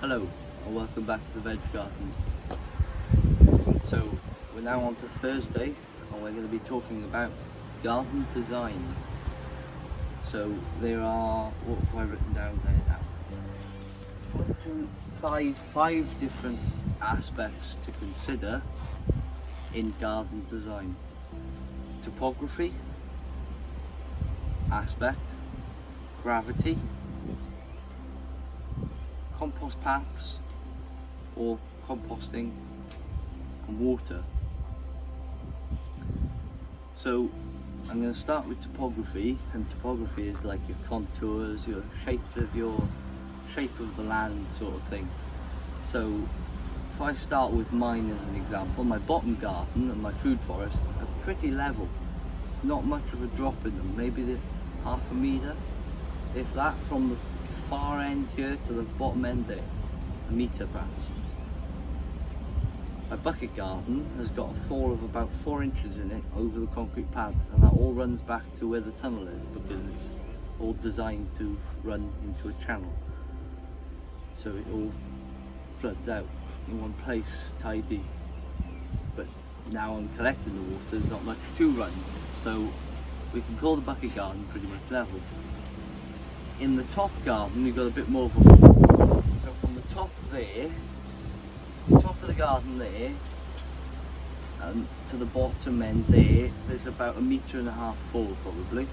Hello and welcome back to the Veg Garden. So we're now on to Thursday and we're going to be talking about garden design. So there are, what have I written down there now? 1, 2, 5 different aspects to consider in garden design. Topography, aspect, gravity, compost paths or composting, and water. So I'm going to start with topography, and topography is like your contours, your shapes of shape of the land sort of thing. So if I start with mine as an example, my bottom garden and my food forest are pretty level. It's not much of a drop in them, maybe the half a metre, if that, from the far end here to the bottom end there, a metre perhaps. My bucket garden has got a fall of about 4 inches in it over the concrete pad, and that all runs back to where the tunnel is because it's all designed to run into a channel. So it all floods out in one place, tidy. But now I'm collecting the water, there's not much to run, so we can call the bucket garden pretty much level. In the top garden we've got a bit more of a fall. So from the top there, the top of the garden there, and to the bottom end there, there's about 1.5 metres fall probably.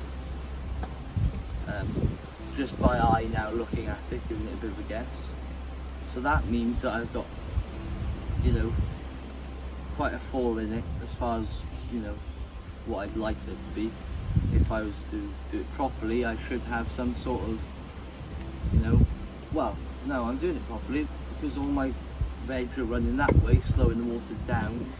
Just by eye now looking at it, giving it a bit of a guess. So that means that I've got, quite a fall in it as far as, what I'd like it to be. If I was to do it properly, I should have some sort of, well, no, I'm doing it properly because all my veg are running that way, slowing the water down,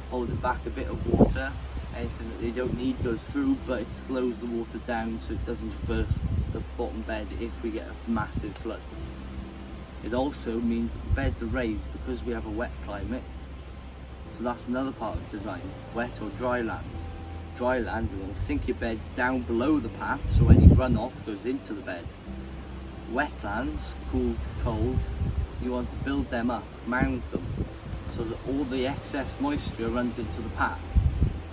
holding back a bit of water. Anything that they don't need goes through, but it slows the water down so it doesn't burst the bottom bed if we get a massive flood. It also means that the beds are raised because we have a wet climate. So that's another part of design, wet or dry lands. Dry lands are going to sink your beds down below the path so any runoff goes into the bed. Wetlands, cool to cold, you want to build them up, mound them, so that all the excess moisture runs into the path.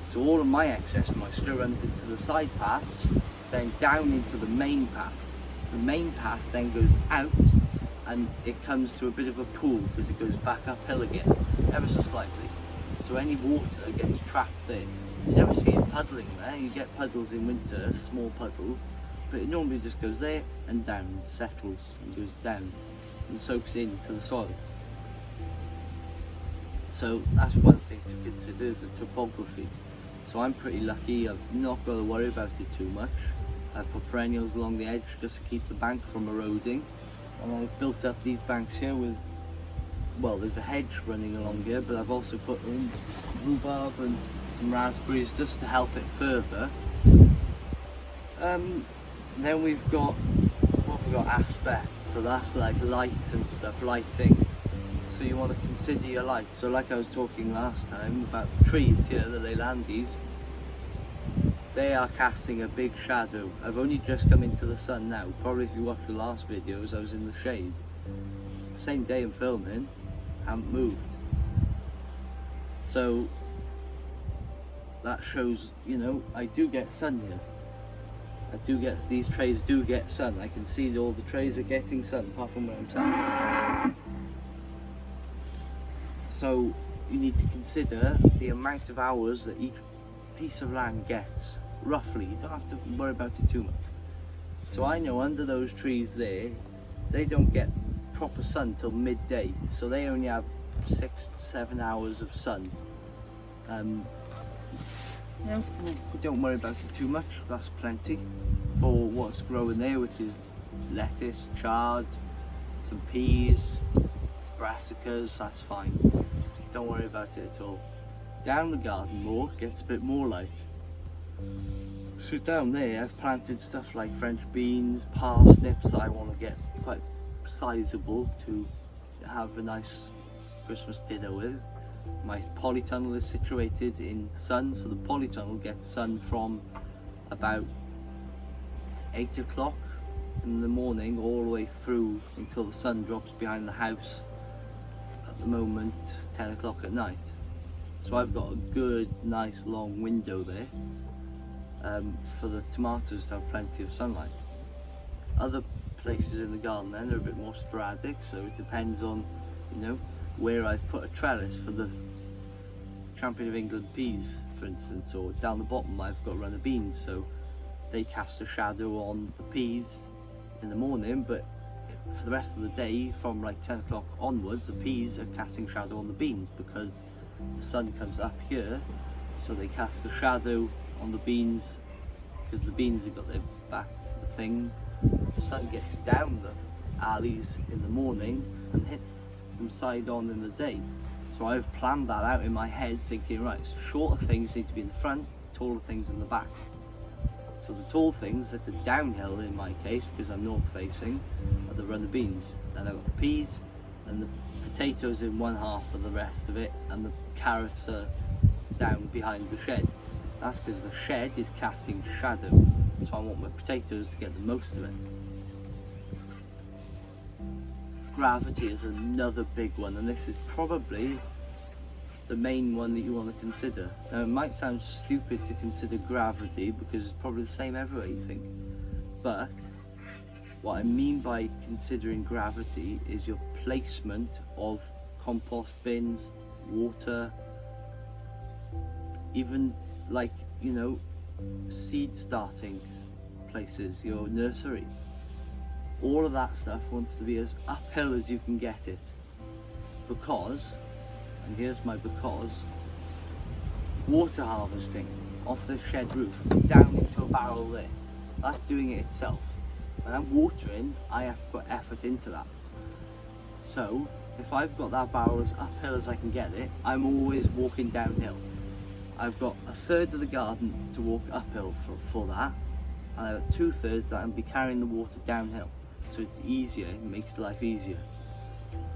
So all of my excess moisture runs into the side paths, then down into the main path. The main path then goes out and it comes to a bit of a pool because it goes back uphill again, ever so slightly. So any water gets trapped there. You never see it puddling there. You get puddles in winter, small puddles, but it normally just goes there and down, settles and goes down and soaks into the soil. So that's one thing to consider, is the topography. So I'm pretty lucky, I've not got to worry about it too much. I've put perennials along the edge just to keep the bank from eroding, and I've built up these banks here with, well, there's a hedge running along here, but I've also put in rhubarb and some raspberries just to help it further. Then we've got, aspect, so that's like light and stuff, lighting. So you want to consider your light. So like I was talking last time about the trees here, the leylandis, they are casting a big shadow. I've only just come into the sun now. Probably if you watched the last videos, I was in the shade. Same day I'm filming, haven't moved. So that shows, I do get sun here. These trays do get sun. I can see all the trays are getting sun, apart from where I'm sat. So you need to consider the amount of hours that each piece of land gets, roughly. You don't have to worry about it too much. So I know under those trees there, they don't get proper sun till midday, so they only have 6 to 7 hours of sun. Don't worry about it too much, that's plenty for what's growing there, which is lettuce, chard, some peas, brassicas, that's fine. Don't worry about it at all. Down the garden more, gets a bit more light. So down there I've planted stuff like French beans, parsnips that I want to get quite sizable to have a nice Christmas dinner with. My polytunnel is situated in sun, so the polytunnel gets sun from about 8 o'clock in the morning all the way through until the sun drops behind the house, at the moment 10 o'clock at night. So I've got a good, nice long window there for the tomatoes to have plenty of sunlight. Other places in the garden then are a bit more sporadic, so it depends on, you know, where I've put a trellis for the Champion of England peas, for instance, or down the bottom I've got a run of beans, so they cast a shadow on the peas in the morning, but for the rest of the day, from like 10 o'clock onwards, the peas are casting shadow on the beans because the sun comes up here, so they cast a shadow on the beans because the beans have got their back to the thing. The sun gets down the alleys in the morning and hits them side on in the day. So I've planned that out in my head, thinking, right, so shorter things need to be in the front, taller things in the back. So the tall things that are downhill in my case, because I'm north facing, are the runner beans. Then I've got the peas, and the potatoes in one half of the rest of it, and the carrots are down behind the shed. That's because the shed is casting shadow, so I want my potatoes to get the most of it. Gravity is another big one, and this is probably the main one that you want to consider. Now it might sound stupid to consider gravity because it's probably the same everywhere, you think, but what I mean by considering gravity is your placement of compost bins, water, even like, you know, seed starting places, your nursery. All of that stuff wants to be as uphill as you can get it, because, and here's my because, water harvesting off the shed roof down into a barrel there, that's doing it itself. When I'm watering, I have to put effort into that. So if I've got that barrel as uphill as I can get it, I'm always walking downhill. I've got a third of the garden to walk uphill for that, and I've got 2/3 that I'll be carrying the water downhill. So it's easier, it makes life easier.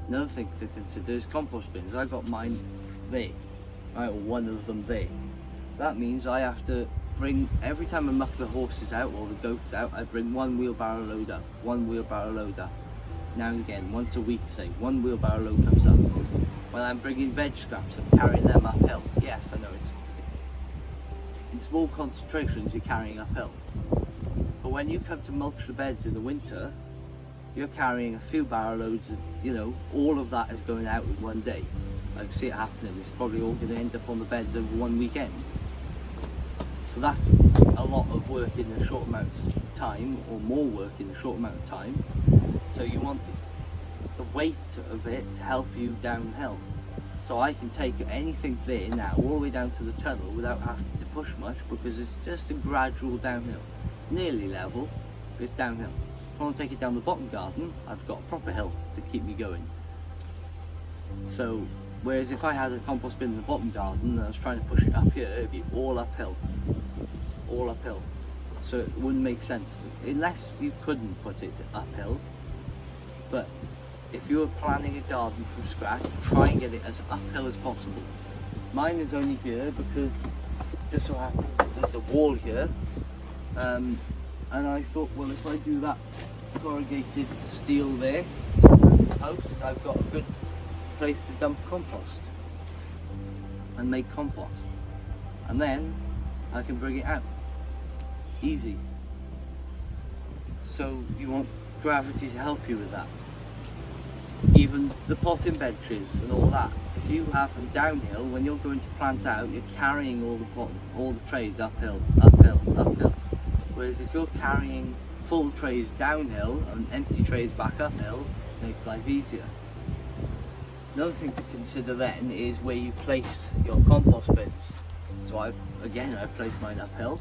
Another thing to consider is compost bins. I got mine there, right, or one of them there. That means I have to bring, every time I muck the horses out or the goats out, I bring one wheelbarrow load up, one wheelbarrow load up. Now and again, once a week say, one wheelbarrow load comes up. When I'm bringing veg scraps, I'm carrying them uphill. Yes, I know it's in small concentrations you're carrying uphill. But when you come to mulch the beds in the winter, you're carrying a few barrow loads, you know, all of that is going out in one day. I can see it happening. It's probably all going to end up on the beds over one weekend. So that's a lot of work in a short amount of time, or more work in a short amount of time. So you want the weight of it to help you downhill. So I can take anything there now all the way down to the tunnel without having to push much, because it's just a gradual downhill. It's nearly level, but it's downhill. If I want to take it down the bottom garden, I've got a proper hill to keep me going. So, whereas if I had a compost bin in the bottom garden and I was trying to push it up here, it'd be all uphill. All uphill. So it wouldn't make sense, unless you couldn't put it uphill. But if you were planning a garden from scratch, try and get it as uphill as possible. Mine is only here because just so happens there's a wall here. And I thought, well, if I do that corrugated steel there as a post, I've got a good place to dump compost and make compost, and then I can bring it out easy. So you want gravity to help you with that. Even the potting benches and all that, if you have them downhill, when you're going to plant out, you're carrying all the trays uphill, uphill, uphill. Whereas if you're carrying full trays downhill and empty trays back uphill, it makes life easier. Another thing to consider then is where you place your compost bins. So I've placed mine uphill,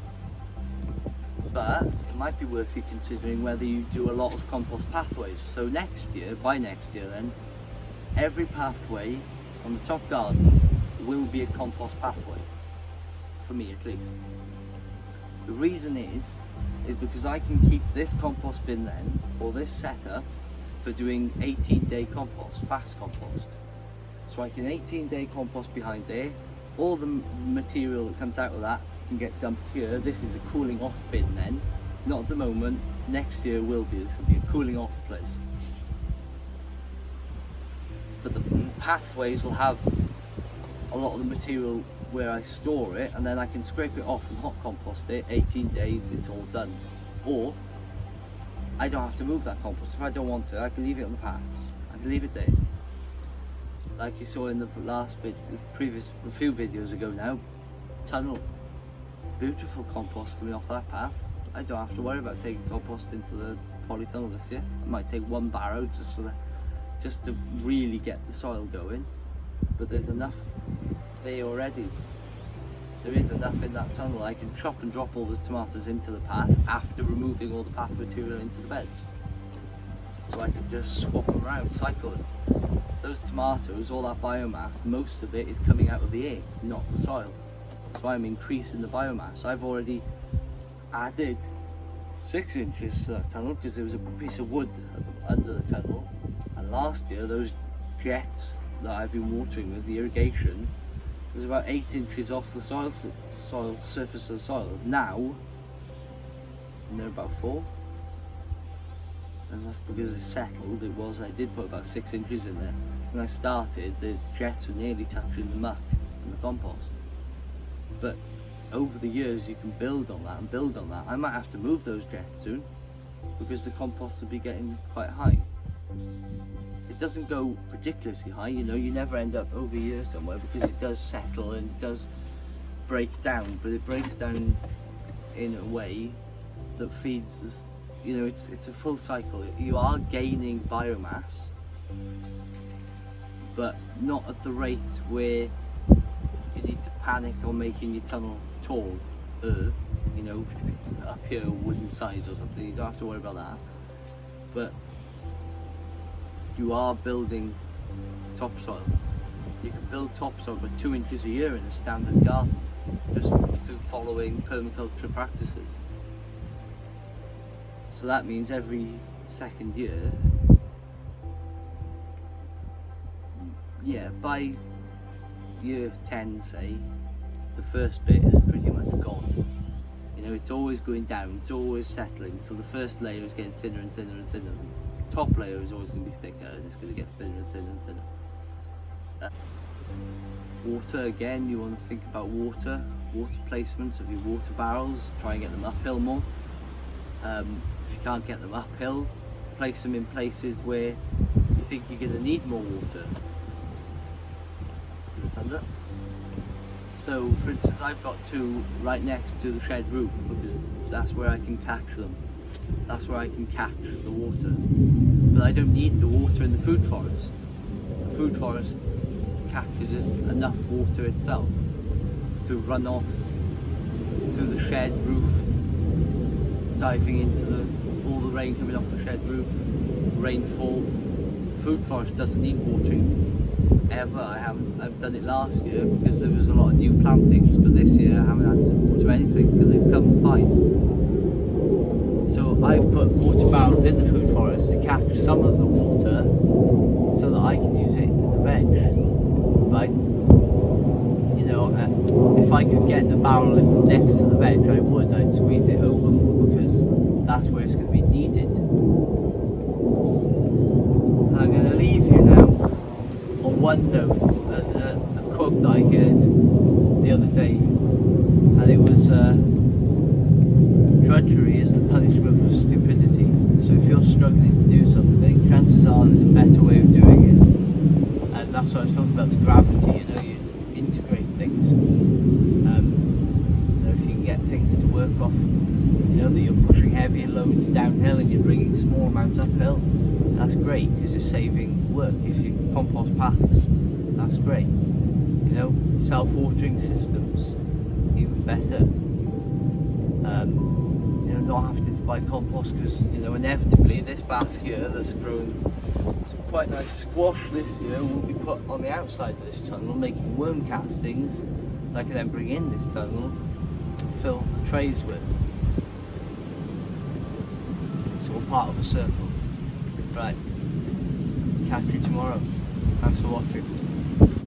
but it might be worth you considering whether you do a lot of compost pathways. So by next year then, every pathway on the top garden will be a compost pathway, for me at least. The reason is because I can keep this compost bin then, or this setup, for doing 18-day compost, fast compost. So I can 18-day compost behind there, all the material that comes out of that can get dumped here. This is a cooling off bin then, Not at the moment. Next year will be. This will be a cooling off place. But the pathways will have a lot of the material where I store it, and then I can scrape it off and hot compost it. 18 days, it's all done. Or I don't have to move that compost. If I don't want to, I can leave it on the paths. I can leave it there. Like you saw in the a few videos ago now, tunnel. Beautiful compost coming off that path. I don't have to worry about taking compost into the polytunnel this year. I might take one barrow just to really get the soil going. But there's enough there already. There is enough in that tunnel. I can chop and drop all those tomatoes into the path after removing all the path material into the beds. So I can just swap them around, cycle them. Those tomatoes, all that biomass, most of it is coming out of the air, not the soil. So I'm increasing the biomass. I've already added 6 inches to that tunnel because there was a piece of wood under the tunnel. And last year, those jets that I've been watering with, the irrigation, was about 8 inches off the surface of the soil. Now, they're about 4. And that's because it's settled. I did put about 6 inches in there. When I started, the jets were nearly touching the muck and the compost. But over the years, you can build on that and build on that. I might have to move those jets soon because the compost will be getting quite high. It doesn't go ridiculously high, you know, you never end up over here somewhere because it does settle and it does break down, but it breaks down in a way that feeds us. You know, it's a full cycle. You are gaining biomass, but not at the rate where you need to panic on making your tunnel tall, you know, up here wooden sides or something. You don't have to worry about that. But you are building topsoil. You can build topsoil by 2 inches a year in a standard garden, just through following permaculture practices. So that means every second year, by year 10 say, the first bit is pretty much gone. You know, it's always going down, it's always settling, so the first layer is getting thinner and thinner and thinner. The top layer is always going to be thicker, and it's going to get thinner and thinner and thinner. Water, again, you want to think about water placements of your water barrels, try and get them uphill more. If you can't get them uphill, place them in places where you think you're going to need more water. So, for instance, I've got 2 right next to the shed roof because that's where I can catch them. That's where I can catch the water. But I don't need the water in the food forest. The food forest catches enough water itself through runoff, through the shed roof, diving into all the rain coming off the shed roof, rainfall. The food forest doesn't need watering ever. I've done it last year because there was a lot of new plantings, but this year I haven't had to water anything because they've come fine. So I've put water barrels in the food forest to capture some of the water so that I can use it in the veg. But you know, if I could get the barrel next to the veg, I would. I'd squeeze it over more because that's where it's going to be needed. I'm going to leave you now on one note, a quote that I heard the other day, and it was, drudgery is the punishment for stupidity. So if you're struggling to do something, chances are there's a better way of doing it. And that's what I was talking about, the gravity, you know, you integrate things. You know, if you can get things to work off, you know, that you're pushing heavier loads downhill and you're bringing small amounts uphill, that's great because you're saving work. If you compost paths, that's great. You know, self-watering systems, even better. You know, not having to buy compost because, you know, inevitably this path here that's grown some quite nice squash this year will be put on the outside of this tunnel, making worm castings that I can then bring in this tunnel and fill the trays with. It's all part of a circle. Right, catch you tomorrow. Thanks for watching.